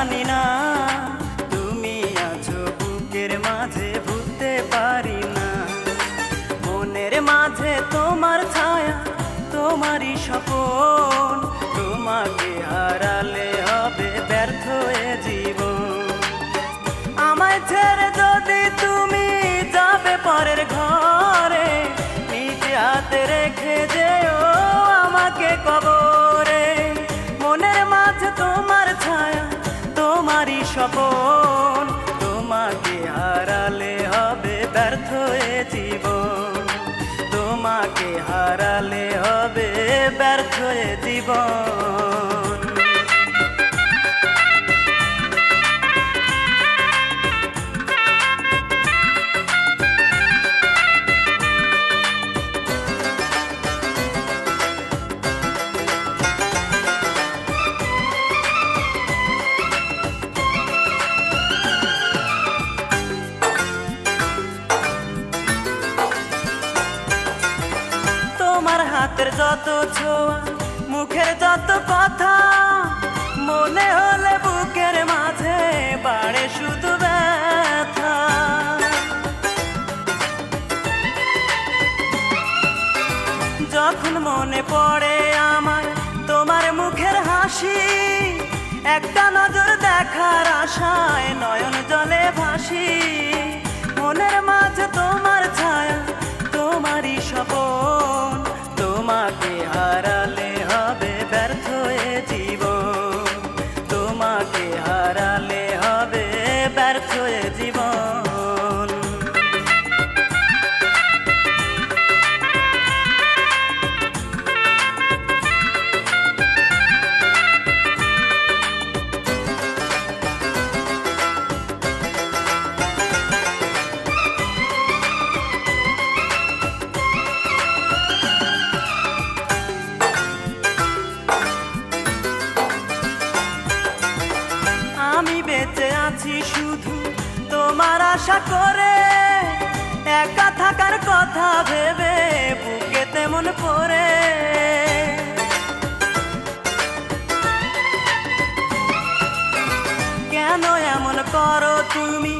জানি না তুমি আছো বুকের মাঝে, ভুলতে পারি না। মনের মাঝে তোমার ছায়া, তোমারই স্বপন, তোমাকে হারালে হবে ব্যর্থ এ জীবন। আমায় ছেড়ে যদি তুমি যাবে পরের ঘরে, নিজে হাতে রেখে যেও আমাকে কবরে। মনের মাঝে তোমার ছায়া, তোমারই স্বপন, তোমাকে হারালে হবে ব্যর্থ এ জীবন। তোমাকে হারালে হবে ব্যর্থ এ জীবন। তোমার হাতের যত ছোঁয়া, মুখের যত কথা, মনে হলে বুকের মাঝে বাড়ে শুধু ব্যথা। যখন মনে পড়ে আমার তোমার মুখের হাসি, একটা নজর দেখার আশায় নয়ন জলে ভাসি। মনের মাঝে তোমার ছায়া, তোমারই স্বপন, তোমাকে হারালে হবে ব্যর্থ এ জীবন। তোমাকে হারালে হবে ব্যর্থ এ জীবন। আমি বেঁচে আছি শুধু তোমার আশা করে, একা থাকার কথা ভেবে বুকে তেমন পড়ে। কেন এমন করো তুমি,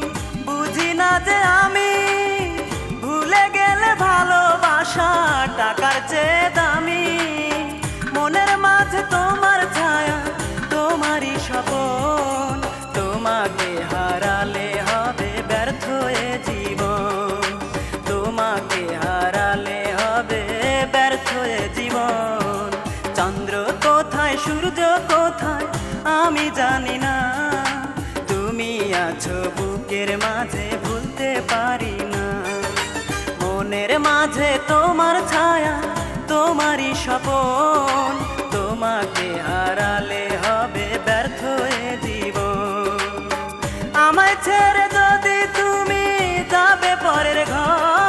বুঝি না যে আমি, ভুলে গেলে ভালোবাসা টাকার চেয়ে দামি। মনের মাঝে তোমার ছায়া, তোমারই স্বপন, তোমাকে হারালে হবে ব্যর্থ এ জীবন। তোমাকে হারালে হবে ব্যর্থ এ জীবন। চন্দ্র কোথায়, সূর্য কোথায় আমি জানি না, তুমি আছো বুকের মাঝে, ভুলতে পারি না। মনের মাঝে তোমার ছায়া, তোমারই স্বপন, তোমাকে হারালে হবে ব্যর্থ এ জীবন। আমায় ছেড়ে যদি তুমি যাবে পরের ঘর,